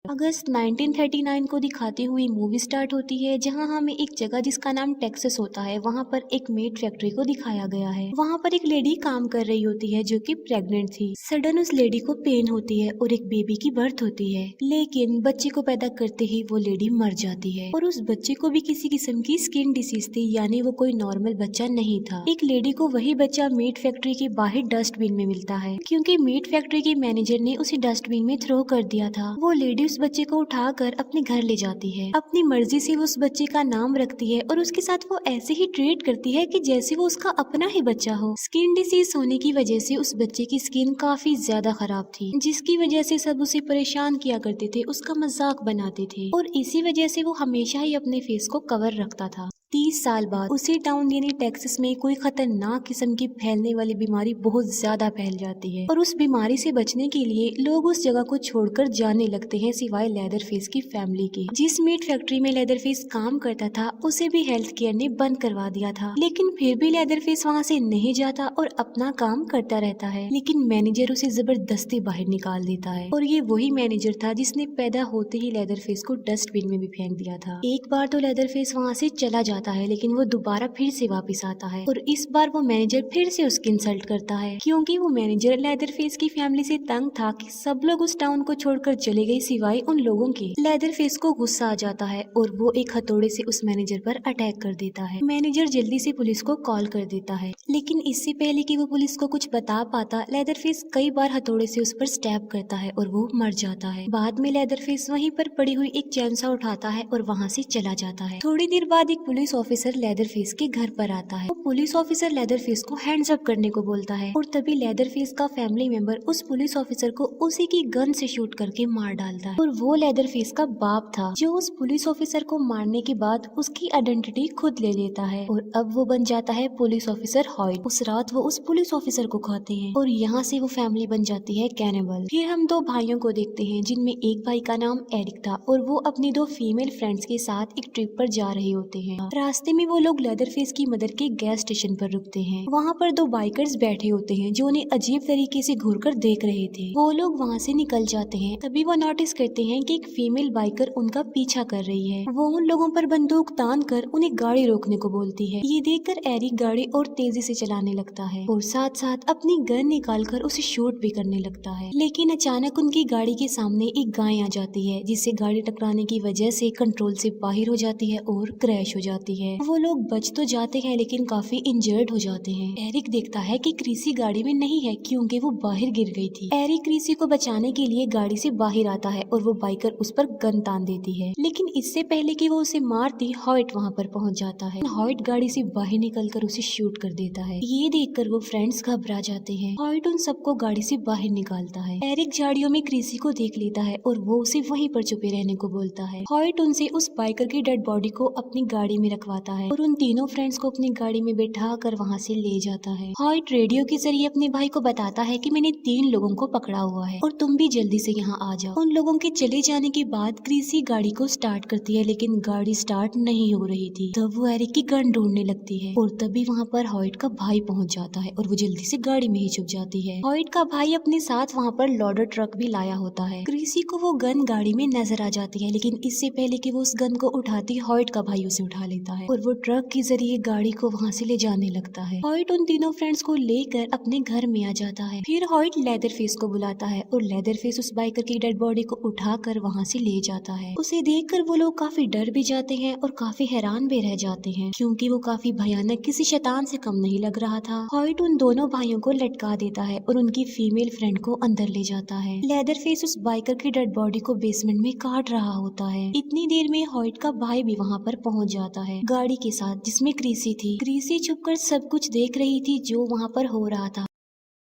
अगस्त 1939 को दिखाती हुई मूवी स्टार्ट होती है, जहां हमें एक जगह जिसका नाम टेक्सास होता है वहां पर एक मीट फैक्ट्री को दिखाया गया है। वहां पर एक लेडी काम कर रही होती है जो कि प्रेग्नेंट थी। सडन उस लेडी को पेन होती है और एक बेबी की बर्थ होती है, लेकिन बच्चे को पैदा करते ही वो लेडी मर जाती है और उस बच्चे को भी किसी किस्म की स्किन डिसीज थी, यानी वो कोई नॉर्मल बच्चा नहीं था। एक लेडी को वही बच्चा मीट फैक्ट्री के बाहर डस्टबिन में मिलता है, क्योंकि मीट फैक्ट्री के मैनेजर ने उसे डस्टबिन में थ्रो कर दिया था। वो लेडी उस बच्चे को उठाकर अपने घर ले जाती है। अपनी मर्जी से वो उस बच्चे का नाम रखती है और उसके साथ वो ऐसे ही ट्रीट करती है कि जैसे वो उसका अपना ही बच्चा हो। स्किन डिसीज होने की वजह से उस बच्चे की स्किन काफी ज्यादा खराब थी, जिसकी वजह से सब उसे परेशान किया करते थे, उसका मजाक बनाते थे और इसी वजह से वो हमेशा ही अपने फेस को कवर रखता था। 30 साल बाद उसी टाउन यानी टेक्सास में कोई खतरनाक किस्म की फैलने वाली बीमारी बहुत ज्यादा फैल जाती है और उस बीमारी से बचने के लिए लोग उस जगह को छोड़कर जाने लगते हैं, सिवाय लेदरफेस की फैमिली के। जिस मीट फैक्ट्री में लेदरफेस काम करता था उसे भी हेल्थ केयर ने बंद करवा दिया था, लेकिन फिर भी लेदरफेस वहाँ से नहीं जाता और अपना काम करता रहता है। लेकिन मैनेजर उसे जबरदस्ती बाहर निकाल देता है और ये वही मैनेजर था जिसने पैदा होते ही लेदरफेस को डस्टबिन में भी फेंक दिया था। एक बार तो लेदरफेस वहाँ से चला जाता है, लेकिन वो दोबारा फिर से वापस आता है और इस बार वो मैनेजर फिर से उसकी इंसल्ट करता है, क्योंकि वो मैनेजर लेदरफेस की फैमिली से तंग था कि सब लोग उस टाउन को छोड़कर चले गए सिवाय उन लोगों के। लेदरफेस को गुस्सा आ जाता है और वो एक हथौड़े से उस मैनेजर पर अटैक कर देता है। मैनेजर जल्दी से पुलिस को कॉल कर देता है, लेकिन इससे पहले कि वो पुलिस को कुछ बता पाता, लेदरफेस कई बार हथौड़े से उस पर स्टैब करता है और वो मर जाता है। बाद में लेदरफेस वहीं पर पड़ी हुई एक चैनसा उठाता है और वहाँ से चला जाता है। थोड़ी देर बाद एक पुलिस ऑफिसर लेदरफेस के घर पर आता है। वो पुलिस ऑफिसर लेदरफेस को हैंड्स अप करने को बोलता है और तभी लेदरफेस का फैमिली मेंबर उस पुलिस ऑफिसर को उसी की गन से शूट करके मार डालता है और वो लेदरफेस का बाप था जो उस पुलिस ऑफिसर को मारने के बाद उसकी आइडेंटिटी खुद ले लेता है और अब वो बन जाता है पुलिस ऑफिसर हॉयट। उस रात वो उस पुलिस ऑफिसर को खाते हैं और यहाँ से वो फैमिली बन जाती है कैनिबल। फिर हम दो भाइयों को देखते हैं, जिनमें एक भाई का नाम एरिक था और वो अपनी दो फीमेल फ्रेंड्स के साथ एक ट्रिप पर जा रहे होते हैं। रास्ते में वो लोग लेदरफेस की मदर के गैस स्टेशन पर रुकते हैं। वहाँ पर दो बाइकर्स बैठे होते हैं जो उन्हें अजीब तरीके से घूरकर देख रहे थे। वो लोग वहाँ से निकल जाते हैं, तभी वो नोटिस करते हैं कि एक फीमेल बाइकर उनका पीछा कर रही है। वो उन लोगों पर बंदूक तान कर उन्हें गाड़ी रोकने को बोलती है। ये देखकर एरिक गाड़ी और तेजी से चलाने लगता है और साथ साथ अपनी गन निकाल कर उसे शूट भी करने लगता है। लेकिन अचानक उनकी गाड़ी के सामने एक गाय आ जाती है, जिससे गाड़ी टकराने की वजह से कंट्रोल से बाहर हो जाती है और क्रैश हो जाती है। वो लोग बच तो जाते हैं लेकिन काफी इंजर्ड हो जाते हैं। एरिक देखता है कि क्रिसी गाड़ी में नहीं है क्योंकि वो बाहर गिर गई थी। एरिक क्रिसी को बचाने के लिए गाड़ी से बाहर आता है और वो बाइकर उस पर गन तान देती है, लेकिन इससे पहले कि वो उसे मारती, हॉयट वहाँ पर पहुँच जाता है। हॉयट गाड़ी से बाहर निकलकर उसे शूट कर देता है। ये देखकर वो फ्रेंड्स घबरा जाते हैं। हॉयट उन सबको गाड़ी से बाहर निकालता है। एरिक झाड़ियों में क्रिसी को देख लेता है और वो उसे वहीं पर छुपे रहने को बोलता है। हॉयट उनसे उस बाइकर की डेड बॉडी को अपनी गाड़ी में रखवाता है और उन तीनों फ्रेंड्स को अपनी गाड़ी में बैठा कर वहाँ से ले जाता है। हॉयट रेडियो के जरिए अपने भाई को बताता है कि मैंने 3 लोगों को पकड़ा हुआ है और तुम भी जल्दी से यहाँ आ जाओ। उन लोगों के चले जाने के बाद क्रिसी गाड़ी को स्टार्ट करती है, लेकिन गाड़ी स्टार्ट नहीं हो रही थी। तब वो एरिक की गन ढूंढने लगती है और तभी वहाँ पर हॉयट का भाई पहुँच जाता है और वो जल्दी से गाड़ी में ही छुप जाती है। हॉयट का भाई अपने साथ वहाँ पर लोडर ट्रक भी लाया होता है। क्रिसी को वो गन गाड़ी में नजर आ जाती है, लेकिन इससे पहले कि वो उस गन को उठाती, हॉयट का भाई उसे उठा लेता है और वो ट्रक के जरिए गाड़ी को वहाँ से ले जाने लगता है। हॉयट उन तीनों फ्रेंड्स को लेकर अपने घर में आ जाता है। फिर हॉयट लेदरफेस को बुलाता है और लेदरफेस उस बाइकर की डेड बॉडी को उठाकर वहाँ से ले जाता है। उसे देखकर वो लोग काफी डर भी जाते हैं और काफी हैरान भी रह जाते हैं, क्योंकि वो काफी भयानक किसी शैतान से कम नहीं लग रहा था। हॉयट उन दोनों भाइयों को लटका देता है और उनकी फीमेल फ्रेंड को अंदर ले जाता है। लेदरफेस उस बाइकर की डेड बॉडी को बेसमेंट में काट रहा होता है। इतनी देर में हॉयट का भाई भी वहाँ पर पहुँच जाता है गाड़ी के साथ, जिसमें क्रिसी थी। क्रिसी छुपकर सब कुछ देख रही थी जो वहाँ पर हो रहा था।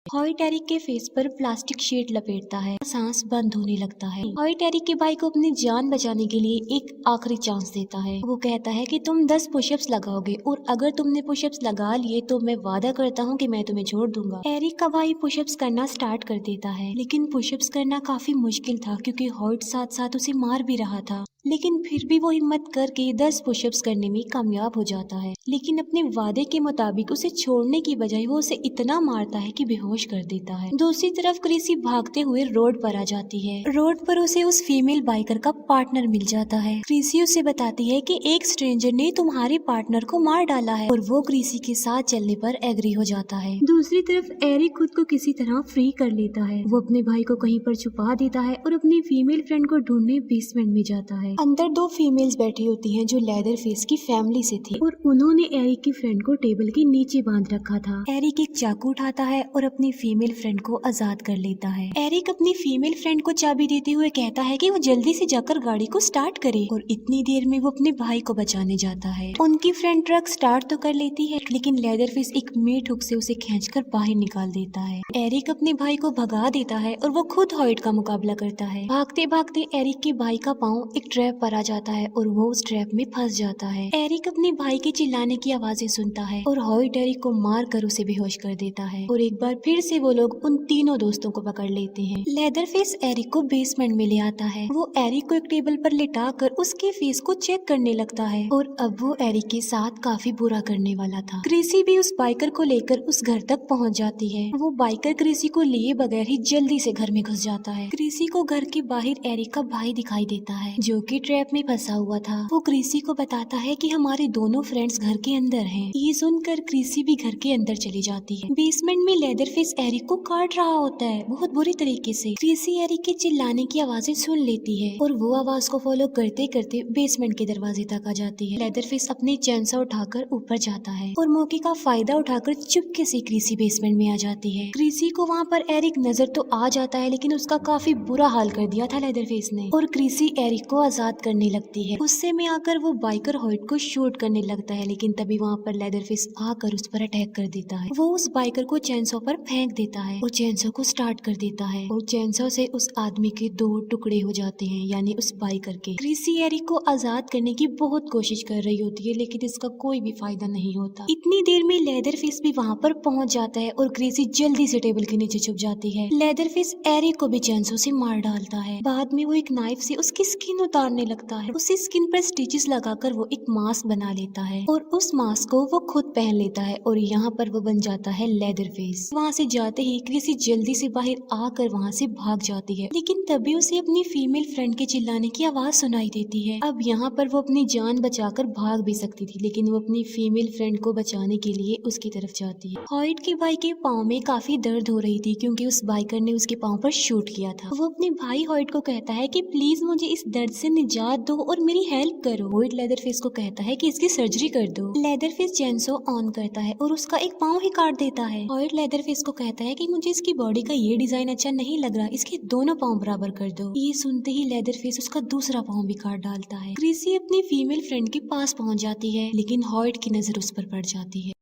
हॉयट एरिक के फेस पर प्लास्टिक शीट लपेटता है, सांस बंद होने लगता है। हॉयट एरिक के भाई को अपनी जान बचाने के लिए एक आखिरी चांस देता है। वो कहता है कि तुम 10 पुशअप्स लगाओगे और अगर तुमने पुशअप्स लगा लिए तो मैं वादा करता हूँ कि मैं तुम्हें छोड़ दूंगा। एरिक का भाई पुशअप्स करना स्टार्ट कर देता है, लेकिन पुशअप्स करना काफी मुश्किल था क्योंकि हॉयट साथ साथ उसे मार भी रहा था। लेकिन फिर भी वो हिम्मत करके 10 पुशअप्स करने में कामयाब हो जाता है। लेकिन अपने वादे के मुताबिक उसे छोड़ने की बजाय वो उसे इतना मारता है कि बेहोश कर देता है। दूसरी तरफ क्रिसी भागते हुए रोड पर आ जाती है। रोड पर उसे उस फीमेल बाइकर का पार्टनर मिल जाता है। क्रिसी उसे बताती है कि एक स्ट्रेंजर ने तुम्हारे पार्टनर को मार डाला है और वो क्रिसी के साथ चलने पर एग्री हो जाता है। दूसरी तरफ एरिक खुद को किसी तरह फ्री कर लेता है। वो अपने भाई को कहीं पर छुपा देता है और अपनी फीमेल फ्रेंड को ढूंढने बेसमेंट में जाता है। अंदर 2 फीमेल्स बैठी होती हैं जो लेदर फेस की फैमिली से थी और उन्होंने एरिक की फ्रेंड को टेबल के नीचे बांध रखा था। एरिक एक चाकू उठाता है और अपनी फीमेल फ्रेंड को आजाद कर लेता है। एरिक अपनी फीमेल फ्रेंड को चाबी देते हुए कहता है कि वो जल्दी से जाकर गाड़ी को स्टार्ट करे और इतनी देर में वो अपने भाई को बचाने जाता है। उनकी फ्रेंड ट्रक स्टार्ट तो कर लेती है लेकिन लेदर फेस एक मीट हुक से उसे खींचकर बाहर निकाल देता है। एरिक अपने भाई को भगा देता है और वो खुद हॉइट का मुकाबला करता है। भागते भागते एरिक के भाई का पाँव एक ट्रैप पर आ जाता है और वो उस ट्रैप में फंस जाता है। एरिक अपने भाई के चिल्लाने की आवाजें सुनता है और हॉइट एरिक को मार कर उसे बेहोश कर देता है और एक बार फिर से वो लोग उन तीनों दोस्तों को पकड़ लेते हैं। लेदर फेस एरिक को बेसमेंट में ले आता है। वो एरिक को एक टेबल पर लिटा कर उसके फेस को चेक करने लगता है और अब वो एरिक के साथ काफी बुरा करने वाला था। क्रिसी भी उस बाइकर को लेकर उस घर तक पहुंच जाती है। वो बाइकर क्रिसी को लिए बगैर ही जल्दी से घर में घुस जाता है। क्रिसी को घर के बाहर एरिक का भाई दिखाई देता है जो कि ट्रैप में फंसा हुआ था। वो क्रिसी को बताता है कि हमारे दोनों फ्रेंड्स घर के अंदर हैं। ये सुनकर क्रिसी भी घर के अंदर चली जाती है। बेसमेंट में लेदर फेस एरिक को काट रहा होता है बहुत बुरी तरीके से। क्रिसी एरिक के चिल्लाने की आवाजें सुन लेती है और वो आवाज को फॉलो करते करते बेसमेंट के दरवाजे तक आ जाती है। लेदर फेस अपनी चैनसा उठाकर ऊपर जाता है और मौके का फायदा उठाकर चुपके से क्रिसी बेसमेंट में आ जाती है। क्रिसी को वहाँ पर एरिक नजर तो आ जाता है लेकिन उसका काफी बुरा हाल कर दिया था लेदर फेस ने और क्रिसी एरिक को आजाद करने लगती है। गुस्से में आकर वो बाइकर हॉइट को शूट करने लगता है लेकिन तभी वहाँ पर लेदर फेस आकर उस पर अटैक कर देता है। वो उस बाइकर को चैनसो पर फेंक देता है और चैनसो को स्टार्ट कर देता है और चैनसो से उस आदमी के 2 टुकड़े हो जाते हैं यानी उस बाइकर के। क्रिसी एरिक को आजाद करने की बहुत कोशिश कर रही होती है लेकिन इसका कोई भी फायदा नहीं होता। इतनी देर में लेदर फेस भी वहाँ पर पहुँच जाता है और क्रिसी जल्दी से टेबल के नीचे छुप जाती है। लेदर फेस एरिक को भी चैनसो से मार डालता है। बाद में वो एक नाइफ से उसकी स्किन उतारने लगता है। उसी स्किन पर स्टिचेस लगाकर वो एक मास्क बना लेता है और उस मास्क को वो खुद पहन लेता है और यहाँ पर वो बन जाता है लेदर फेस। वहाँ से जाते ही क्रिसी जल्दी से बाहर आकर वहाँ से भाग जाती है लेकिन तभी उसे अपनी फीमेल फ्रेंड के चिल्लाने की आवाज सुनाई देती है। अब यहाँ पर वो अपनी जान बचाकर भाग भी सकती थी लेकिन वो अपनी फीमेल फ्रेंड को बचाने के लिए उसकी तरफ जाती है। हॉइट के भाई के पाँव में काफी दर्द हो रही थी क्योंकि उस बाइकर ने उसके पाँव पर शूट किया था। वो अपने भाई हॉइट को कहता है कि प्लीज मुझे इस दर्द से निजात दो और मेरी हेल्प करो। हॉइट लेदर फेस को कहता है कि इसकी सर्जरी कर दो। लेदर फेस चैनसो ऑन करता है और उसका एक पाँव ही काट देता है। हॉइट लेदर फेस को कहता है कि मुझे इसकी बॉडी का ये डिजाइन अच्छा नहीं लग रहा, इसके दोनों पाँव बराबर कर दो। ये सुनते ही लेदर फेस उसका दूसरा पाँव भी काट डालता है। क्रिसी अपनी फीमेल फ्रेंड के पास पहुंच जाती है लेकिन हॉइट की नजर उस पर पड़ जाती है।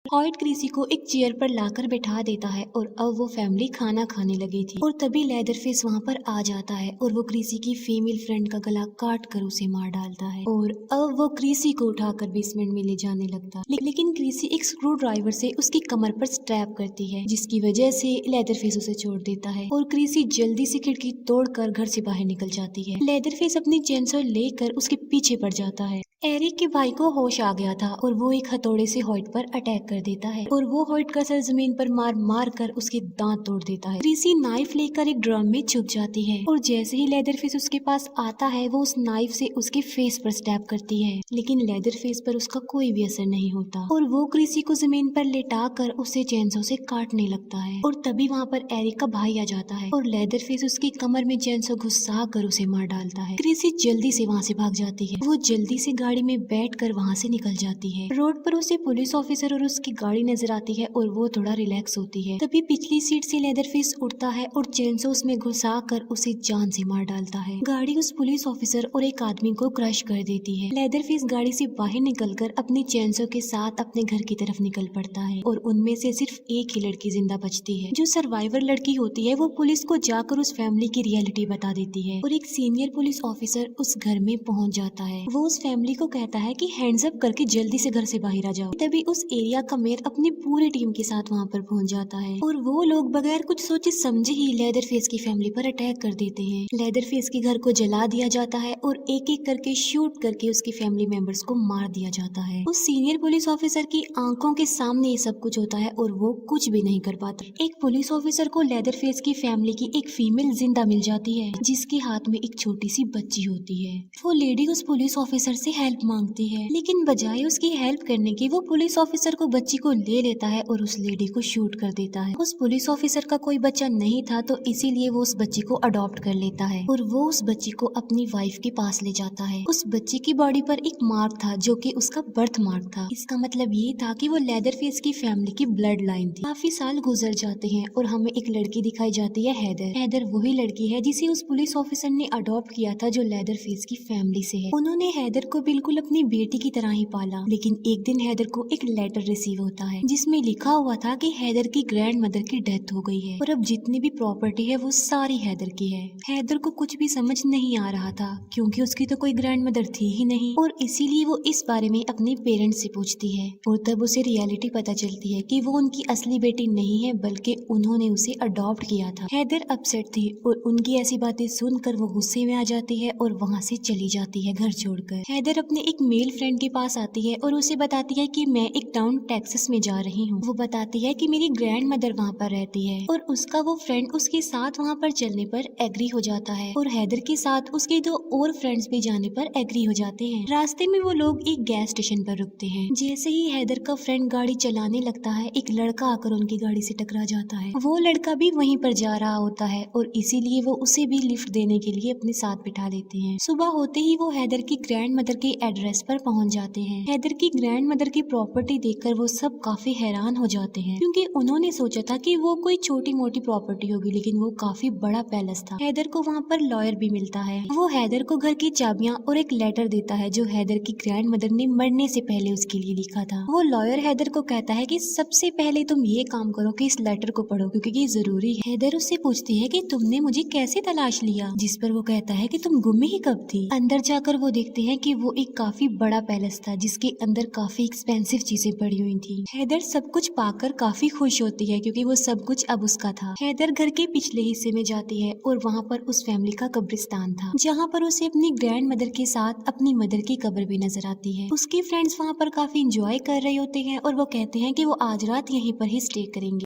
हॉइट क्रिसी को एक चेयर पर लाकर बैठा देता है और अब वो फैमिली खाना खाने लगी थी और तभी लेदर फेस वहाँ पर आ जाता है और वो क्रिसी की फीमेल फ्रेंड का गला काट कर उसे मार डालता है और अब वो क्रिसी को उठाकर बेसमेंट में ले जाने लगता है लेकिन क्रिसी एक स्क्रू ड्राइवर से उसकी कमर पर स्ट्रैप करती है जिसकी वजह से लेदर फेस उसे छोड़ देता है और क्रिसी जल्दी से खिड़की तोड़कर घर से बाहर निकल जाती है। लेदर फेस अपनी चेनसो लेकर उसके पीछे पड़ जाता है। एरिक के भाई को होश आ गया था और वो एक हथौड़े से हॉइट पर अटैक कर देता है और वो हॉइट का सर जमीन पर मार मार कर उसके दांत तोड़ देता है। क्रिसी नाइफ लेकर एक ड्रम में छुप जाती है और जैसे ही लेदर फेस उसके पास आता है वो उस नाइफ से उसके फेस पर स्टैब करती है लेकिन लेदर फेस पर उसका कोई भी असर नहीं होता और वो क्रिसी को जमीन पर लेटा कर उसे चैनसो से काटने लगता है और तभी वहाँ पर एरिक का भाई आ जाता है और लेदर फेस उसकी कमर में चैनसो घुसा कर उसे मार डालता है। क्रिसी जल्दी से वहाँ से भाग जाती है। वो जल्दी से गाड़ी में बैठकर वहाँ से निकल जाती है। रोड पर उसे पुलिस ऑफिसर और उसकी गाड़ी नजर आती है और वो थोड़ा रिलैक्स होती है। तभी पिछली सीट से लेदर फेस उठता है और चैनसो उसमें घुसा कर उसे जान से मार डालता है। गाड़ी उस पुलिस ऑफिसर और एक आदमी को क्रश कर देती है। लेदर फेस गाड़ी से बाहर निकलकर अपनी चैनसो के साथ अपने घर की तरफ निकल पड़ता है और उनमें से सिर्फ एक ही लड़की जिंदा बचती है। जो सर्वाइवर लड़की होती है वो पुलिस को जाकर उस फैमिली की रियलिटी बता देती है और एक सीनियर पुलिस ऑफिसर उस घर में पहुंच जाता है। वो उस फैमिली को कहता है कि हैंड्स अप करके जल्दी से घर से बाहर आ जाओ। तभी उस एरिया का मेयर अपनी पूरी टीम के साथ वहाँ पर पहुँच जाता है और वो लोग बगैर कुछ सोचे समझे ही लेदरफेस की फैमिली पर अटैक कर देते हैं। लेदरफेस के घर को जला दिया जाता है और एक एक करके शूट करके उसकी फैमिली मेंबर्स को मार दिया जाता है। उस सीनियर पुलिस ऑफिसर की आंखों के सामने ये सब कुछ होता है और वो कुछ भी नहीं कर पाता। एक पुलिस ऑफिसर को लेदरफेस की फैमिली की एक फीमेल जिंदा मिल जाती है जिसके हाथ में एक छोटी सी बच्ची होती है। वो लेडी उस पुलिस ऑफिसर से हेल्प मांगती है, लेकिन बजाय उसकी हेल्प करने की वो पुलिस ऑफिसर को बच्ची को ले लेता है और उस लेडी को शूट कर देता है। उस पुलिस ऑफिसर का कोई बच्चा नहीं था तो इसीलिए वो उस बच्ची को अडॉप्ट कर लेता है और वो उस बच्ची को अपनी वाइफ के पास ले जाता है। उस बच्ची की बॉडी पर एक मार्क था जो कि उसका बर्थ मार्क था। इसका मतलब ये था कि वो लेदरफेस की फैमिली की ब्लड लाइन थी। काफी साल गुजर जाते हैं और हमें एक लड़की दिखाई जाती है, हैदर। हैदर वही लड़की है जिसे उस पुलिस ऑफिसर ने अडॉप्ट किया था जो लेदरफेस की फैमिली से है। उन्होंने हैदर को बिल्कुल अपनी बेटी की तरह ही पाला, लेकिन एक दिन हैदर को एक लेटर रिसीव होता है जिसमें लिखा हुआ था कि हैदर की ग्रैंड मदर की डेथ हो गई है और अब जितनी भी प्रॉपर्टी है वो सारी हैदर की है। हैदर को कुछ भी समझ नहीं आ रहा था क्योंकि उसकी तो कोई ग्रैंड मदर थी ही नहीं और इसीलिए वो इस बारे में अपने पेरेंट्स से पूछती है और तब उसे रियलिटी पता चलती है कि वो उनकी असली बेटी नहीं है बल्कि उन्होंने उसे अडॉप्ट किया था। हैदर अपसेट थी और उनकी ऐसी बातें सुनकर वो गुस्से में आ जाती है और वहाँ से चली जाती है घर छोड़कर। हैदर अपने एक मेल फ्रेंड के पास आती है और उसे बताती है कि मैं एक टाउन टेक्सास में जा रही हूँ। वो बताती है कि मेरी ग्रैंड मदर वहाँ पर रहती है और उसका वो फ्रेंड उसके साथ वहाँ पर चलने पर एग्री हो जाता है और हैदर के साथ उसके दो और फ्रेंड्स भी जाने पर एग्री हो जाते हैं। रास्ते में वो लोग एक गैस स्टेशन पर रुकते हैं। जैसे ही हैदर का फ्रेंड गाड़ी चलाने लगता है एक लड़का आकर उनकी गाड़ी से टकरा जाता है। वो लड़का भी वहीं पर जा रहा होता है और इसीलिए वो उसे भी लिफ्ट देने के लिए अपने साथ बिठा लेते हैं। सुबह होते ही वो हैदर की ग्रैंड मदर के एड्रेस पर पहुंच जाते हैं। हैदर की ग्रैंड मदर की प्रॉपर्टी देखकर वो सब काफी हैरान हो जाते हैं क्योंकि उन्होंने सोचा था कि वो कोई छोटी मोटी प्रॉपर्टी होगी, लेकिन वो काफी बड़ा पैलेस था। हैदर को वहाँ पर लॉयर भी मिलता है। वो हैदर को घर की चाबियां और एक लेटर देता है जो हैदर की ग्रैंड मदर ने मरने से पहले उसके लिए लिखा था। वो लॉयर हैदर को कहता है कि सबसे पहले तुम ये काम करो कि इस लेटर को पढ़ो क्योंकि ये जरूरी है। हैदर उससे पूछती है कि तुमने मुझे कैसे तलाश लिया, जिस पर वो कहता है कि तुम गुम ही कब थी। अंदर जाकर वो देखते हैं कि वो एक काफी बड़ा पैलेस था जिसके अंदर काफी एक्सपेंसिव चीजें पड़ी हुई थी। हैदर सब कुछ पाकर काफी खुश होती है क्योंकि वो सब कुछ अब उसका था। हैदर घर के पिछले हिस्से में जाती है और वहाँ पर उस फैमिली का कब्रिस्तान था जहाँ पर उसे अपनी ग्रैंड मदर के साथ अपनी मदर की कब्र भी नजर आती है। उसके फ्रेंड्स वहाँ पर काफी इंजॉय कर रहे होते हैं और वो कहते हैं कि वो आज रात यहीं पर ही स्टे करेंगे।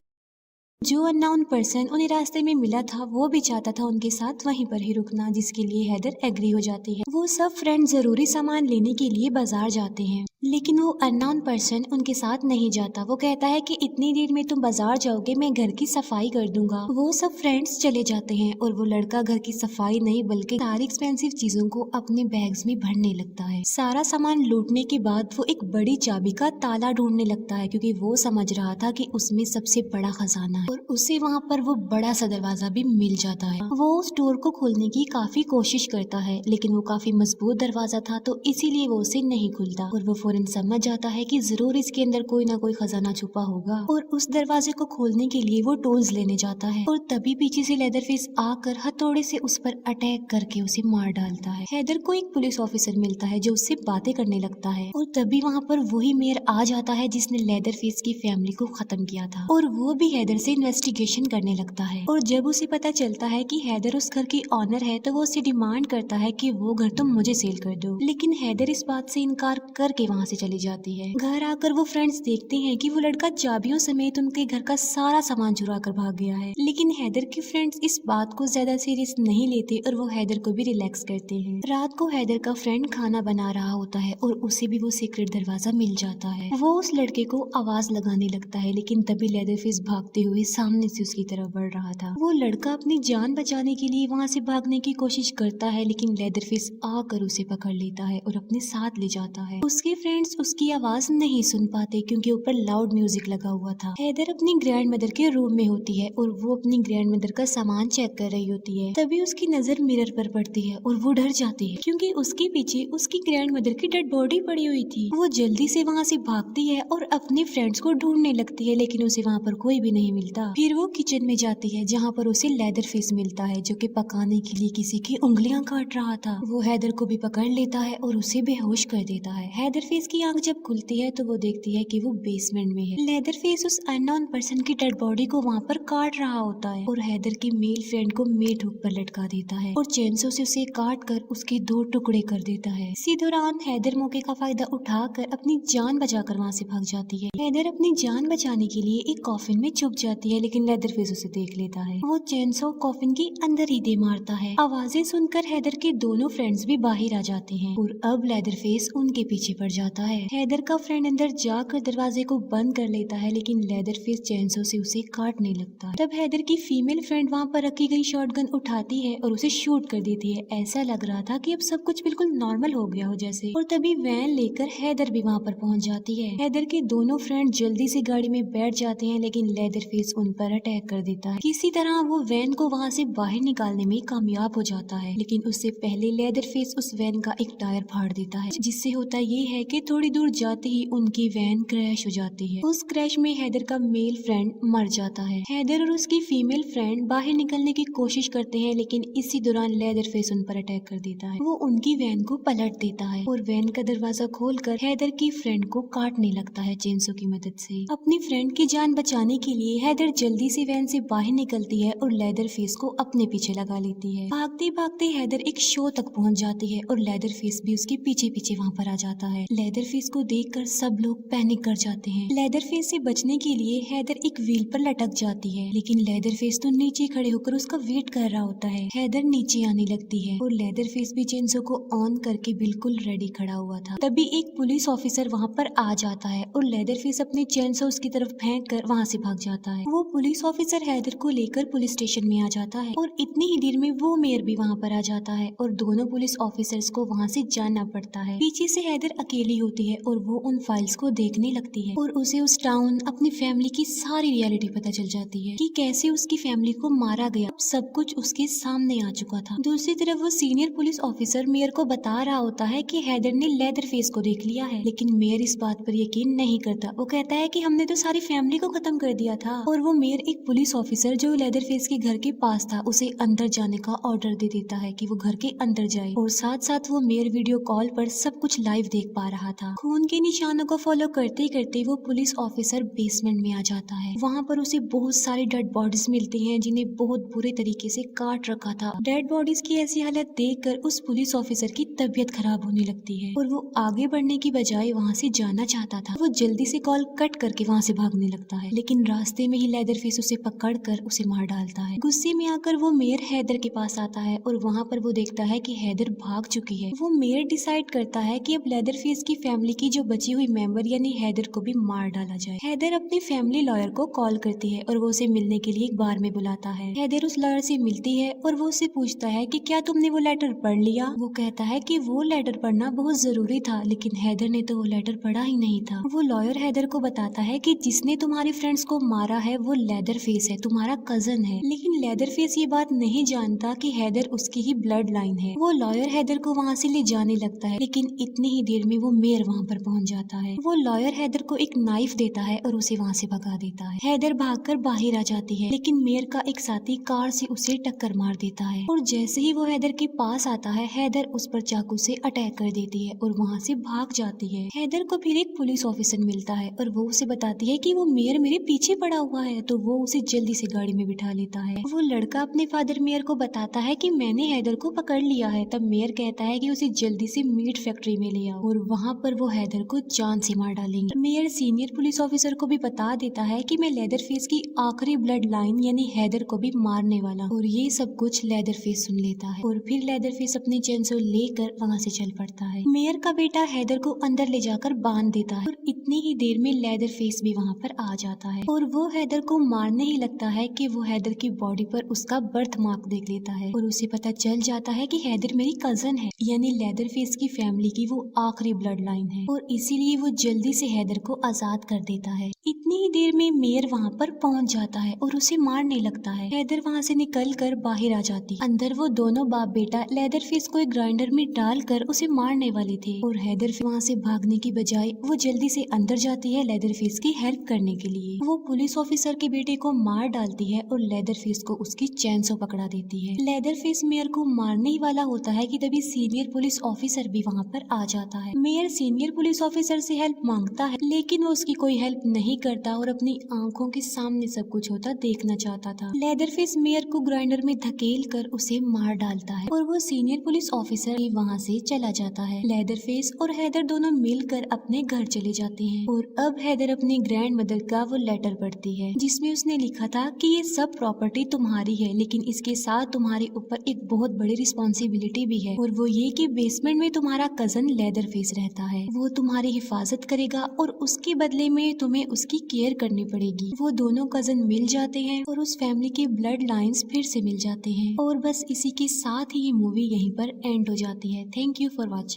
जो अननोन पर्सन उन्हें रास्ते में मिला था वो भी चाहता था उनके साथ वहीं पर ही रुकना, जिसके लिए हैदर एग्री हो जाती है। वो सब फ्रेंड जरूरी सामान लेने के लिए बाजार जाते हैं लेकिन वो अननोन पर्सन उनके साथ नहीं जाता। वो कहता है कि इतनी देर में तुम बाजार जाओगे, मैं घर की सफाई कर दूंगा। वो सब फ्रेंड्स चले जाते हैं और वो लड़का घर की सफाई नहीं बल्कि सारी एक्सपेंसिव चीजों को अपने बैग्स में भरने लगता है। सारा सामान लूटने के बाद वो एक बड़ी चाबी का ताला ढूंढने लगता है क्योंकि वो समझ रहा था कि उसमें सबसे बड़ा खजाना है और उसे वहाँ पर वो बड़ा सा दरवाजा भी मिल जाता है। वो उस डोर को खोलने की काफी कोशिश करता है लेकिन वो काफी मजबूत दरवाजा था तो इसीलिए वो उसे नहीं खुलता और वो फौरन समझ जाता है कि जरूर इसके अंदर कोई ना कोई खजाना छुपा होगा और उस दरवाजे को खोलने के लिए वो टूल्स लेने जाता है और तभी पीछे से लेदरफेस आकर हथौड़े से उस पर अटैक करके उसे मार डालता है। हैदर को एक पुलिस ऑफिसर मिलता है जो उससे बातें करने लगता है और तभी वहाँ पर वही मेयर आ जाता है जिसने लेदरफेस की फैमिली को खत्म किया था और वो भी हैदर से इन्वेस्टिगेशन करने लगता है। और जब उसे पता चलता है कि हैदर उस घर की ऑनर है तो वो उसे डिमांड करता है कि वो घर तुम मुझे सेल कर दो, लेकिन हैदर इस बात से इनकार करके वहाँ से चली जाती है। घर आकर वो फ्रेंड्स देखते हैं कि वो लड़का चाबियों समेत उनके घर का सारा सामान चुरा कर भाग गया है, लेकिन हैदर के फ्रेंड्स इस बात को ज्यादा सीरियस नहीं लेते और वो हैदर को भी रिलैक्स करते हैं। रात को हैदर का फ्रेंड खाना बना रहा होता है और उसे भी वो सीक्रेट दरवाजा मिल जाता है। वो उस लड़के को आवाज लगाने लगता है लेकिन तभी लेदरफेस भागते हुए सामने से उसकी तरफ बढ़ रहा था। वो लड़का अपनी जान बचाने के लिए वहाँ से भागने की कोशिश करता है लेकिन लेदरफेस आकर उसे पकड़ लेता है और अपने साथ ले जाता है। उसके फ्रेंड्स उसकी आवाज नहीं सुन पाते क्योंकि ऊपर लाउड म्यूजिक लगा हुआ था। हैदर अपनी ग्रैंड मदर के रूम में होती है और वो अपनी ग्रैंड मदर का सामान चेक कर रही होती है। तभी उसकी नजर मिरर पर पड़ती है और वो डर जाती है क्योंकि उसके पीछे उसकी ग्रैंड मदर की डेड बॉडी पड़ी हुई थी। वो जल्दी से वहाँ से भागती है और अपने फ्रेंड्स को ढूंढने लगती है लेकिन उसे वहाँ पर कोई भी नहीं मिलता। देता। फिर वो किचन में जाती है जहाँ पर उसे लेदर फेस मिलता है जो कि पकाने के लिए किसी की उंगलियां काट रहा था। वो हैदर को भी पकड़ लेता है और उसे बेहोश कर देता है। हैदर फेस की आंख जब खुलती है तो वो देखती है कि वो बेसमेंट में है। लेदर फेस उस अननोन पर्सन की डेड बॉडी को वहाँ पर काट रहा होता है और हैदर की मेल फ्रेंड को मेट हुक पर लटका देता है और चेंसो से उसे काट कर उसके 2 टुकड़े कर देता है। इसी दौरान हैदर मौके का फायदा उठाकर अपनी जान बचाकर वहाँ से भाग जाती है। हैदर अपनी जान बचाने के लिए एक कॉफिन में छुप जाती है लेकिन लेदर फेस उसे देख लेता है। वो चेंसो कॉफिन के अंदर ही दे मारता है। आवाजें सुनकर हैदर के दोनों फ्रेंड्स भी बाहर आ जाते हैं और अब लेदर फेस उनके पीछे पड़ जाता है। हैदर का फ्रेंड अंदर जाकर दरवाजे को बंद कर लेता है लेकिन लेदर फेस चेंसो से उसे काटने लगता है। तब हैदर की फीमेल फ्रेंड वहाँ पर रखी गई शॉटगन उठाती है और उसे शूट कर देती है। ऐसा लग रहा था कि अब सब कुछ बिल्कुल नॉर्मल हो गया हो जैसे। और तभी वैन लेकर हैदर भी वहाँ पर पहुँच जाती है। हैदर के दोनों फ्रेंड जल्दी से गाड़ी में बैठ जाते हैं लेकिन लेदर फेस उन पर अटैक कर देता है। किसी तरह वो वैन को वहाँ से बाहर निकालने में कामयाब हो जाता है लेकिन उससे पहले लेदर फेस उस वैन का एक टायर फाड़ देता है जिससे होता ये है कि थोड़ी दूर जाते ही उनकी वैन क्रैश हो जाती है। उस क्रैश में हैदर का मेल फ्रेंड मर जाता है। हैदर और उसकी फीमेल फ्रेंड बाहर निकलने की कोशिश करते हैं लेकिन इसी दौरान लेदर फेस उन पर अटैक कर देता है। वो उनकी वैन को पलट देता है और वैन का दरवाजा खोलकर हैदर की फ्रेंड को काटने लगता है चेंसो की मदद से। अपनी फ्रेंड की जान बचाने के लिए हैदर जल्दी से वैन से बाहर निकलती है और लेदर फेस को अपने पीछे लगा लेती है। भागते भागते हैदर एक शो तक पहुंच जाती है और लेदर फेस भी उसके पीछे पीछे वहां पर आ जाता है। लेदर फेस को देखकर सब लोग पैनिक कर जाते हैं। लेदर फेस से बचने के लिए हैदर एक व्हील पर लटक जाती है लेकिन लेदर फेस तो नीचे खड़े होकर उसका वेट कर रहा होता है। हैदर नीचे आने लगती है और लेदर फेस भी चेंसो को ऑन करके बिल्कुल रेडी खड़ा हुआ था। तभी एक पुलिस ऑफिसर वहाँ पर आ जाता है और लेदर फेस अपने चेंसो उसकी तरफ फेंक कर वहाँ से भाग जाता है। वो पुलिस ऑफिसर हैदर को लेकर पुलिस स्टेशन में आ जाता है और इतनी ही देर में वो मेयर भी वहाँ पर आ जाता है और दोनों पुलिस ऑफिसर्स को वहाँ से जाना पड़ता है। पीछे से हैदर अकेली होती है और वो उन फाइल्स को देखने लगती है और उसे उस टाउन अपनी फैमिली की सारी रियलिटी पता चल जाती है कि कैसे उसकी फैमिली को मारा गया। सब कुछ उसके सामने आ चुका था। दूसरी तरफ वो सीनियर पुलिस ऑफिसर मेयर को बता रहा होता है कि हैदर ने लेदर फेस को देख लिया है लेकिन मेयर इस बात पर यकीन नहीं करता। वो कहता है कि हमने तो सारी फैमिली को खत्म कर दिया था। और वो मेयर एक पुलिस ऑफिसर जो लेदर फेस के घर के पास था उसे अंदर जाने का ऑर्डर दे देता है कि वो घर के अंदर जाए और साथ साथ वो मेयर वीडियो कॉल पर सब कुछ लाइव देख पा रहा था। खून के निशानों को फॉलो करते करते वो पुलिस ऑफिसर बेसमेंट में आ जाता है। वहाँ पर उसे बहुत सारी डेड बॉडीज मिलती हैं जिन्हें बहुत बुरे तरीके से काट रखा था। डेड बॉडीज की ऐसी हालत देखकर उस पुलिस ऑफिसर की तबीयत खराब होने लगती है और वो आगे बढ़ने की बजाय वहाँ से जाना चाहता था। वो जल्दी से कॉल कट करके वहाँ से भागने लगता है लेकिन रास्ते में ही लेदर फेस उसे पकड़कर उसे मार डालता है। गुस्से में आकर वो मेयर हैदर के पास आता है और वहाँ पर वो देखता है कि हैदर भाग चुकी है। वो मेयर डिसाइड करता है कि अब लेदर फेस की फैमिली की जो बची हुई मेंबर यानी हैदर को भी मार डाला जाए। हैदर अपनी फैमिली लॉयर को कॉल करती है और वो उसे मिलने के लिए एक बार में बुलाता है। हैदर उस लॉयर से मिलती है और वो उससे पूछता है कि क्या तुमने वो लेटर पढ़ लिया। वो कहता है कि वो लेटर पढ़ना बहुत जरूरी था लेकिन हैदर ने तो वो लेटर पढ़ा ही नहीं था। वो लॉयर हैदर को बताता है कि जिसने तुम्हारे फ्रेंड्स को मारा है वो लेदर फेस है, तुम्हारा कजन है। लेकिन लेदर फेस ये बात नहीं जानता कि हैदर उसकी ही ब्लड लाइन है। वो लॉयर हैदर को वहाँ से ले जाने लगता है लेकिन इतनी ही देर में वो मेयर वहाँ पर पहुँच जाता है। वो लॉयर हैदर को एक नाइफ देता है और उसे वहाँ से भगा देता है। हैदर भागकर बाहर आ जाती है लेकिन मेयर का एक साथी कार से उसे टक्कर मार देता है और जैसे ही वो हैदर के पास आता है हैदर उस पर चाकू से अटैक कर देती है और वहाँ से भाग जाती है। हैदर को फिर एक पुलिस ऑफिसर मिलता है और वो उसे बताती है कि वो मेयर मेरे पीछे पड़ा हुआ है तो वो उसे जल्दी से गाड़ी में बिठा लेता है। वो लड़का अपने फादर मेयर को बताता है कि मैंने हैदर को पकड़ लिया है। तब मेयर कहता है कि उसे जल्दी से मीट फैक्ट्री में ले आओ और वहाँ पर वो हैदर को जान से मार डालेंगे। मेयर सीनियर पुलिस ऑफिसर को भी बता देता है कि मैं लेदर फेस की आखिरी ब्लड लाइन यानी हैदर को भी मारने वाला हूँ और ये सब कुछ लेदर फेस सुन लेता है और फिर लेदर फेस अपने चेंसो लेकर वहाँ से चल पड़ता है। मेयर का बेटा हैदर को अंदर ले जाकर बांध देता है और इतनी ही देर में लेदर फेस भी वहाँ पर आ जाता है और वो हैदर को मारने ही लगता है कि वो हैदर की बॉडी पर उसका बर्थ मार्क देख लेता है और उसे पता चल जाता है कि हैदर मेरी कजन है यानी लेदर फेस की फैमिली की वो आखिरी ब्लड लाइन है और इसीलिए वो जल्दी से हैदर को आजाद कर देता है। इतनी ही देर में मेयर वहाँ पर पहुँच जाता है और उसे मारने लगता है। हैदर वहाँ से निकल कर बाहर आ जाती है। अंदर वो दोनों बाप बेटा लेदर फेस को एक ग्राइंडर में डालकर उसे मारने वाले थे और हैदर वहाँ से भागने की बजाय वो जल्दी से अंदर जाती है लेदर फेस की हेल्प करने के लिए। वो पुलिस ऑफिसर ऑफिसर के बेटे को मार डालती है और लेदरफेस को उसकी चैन से पकड़ा देती है। लेदरफेस मेयर को मारने ही वाला होता है कि तभी सीनियर पुलिस ऑफिसर भी वहाँ पर आ जाता है। मेयर सीनियर पुलिस ऑफिसर से हेल्प मांगता है, लेकिन वो उसकी कोई हेल्प नहीं करता और अपनी आंखों के सामने सब कुछ होता देखना चाहता था। लेदरफेस मेयर को ग्राइंडर में धकेल कर उसे मार डालता है और वो सीनियर पुलिस ऑफिसर भी वहाँ से चला जाता है। लेदरफेस और हैदर दोनों मिलकर अपने घर चले जाते हैं और अब हैदर अपनी ग्रैंड मदर का वो लेटर पढ़ती है जिसमें उसने लिखा था कि ये सब प्रॉपर्टी तुम्हारी है, लेकिन इसके साथ तुम्हारे ऊपर एक बहुत बड़ी रिस्पॉन्सिबिलिटी भी है, और वो ये कि बेसमेंट में तुम्हारा कजन लेदरफेस रहता है। वो तुम्हारी हिफाजत करेगा और उसके बदले में तुम्हें उसकी केयर करनी पड़ेगी। वो दोनों कजन मिल जाते हैं और उस फैमिली के ब्लड लाइंस फिर से मिल जाते हैं और बस इसी के साथ ही ये मूवी यहीं पर एंड हो जाती है। Thank you for watching.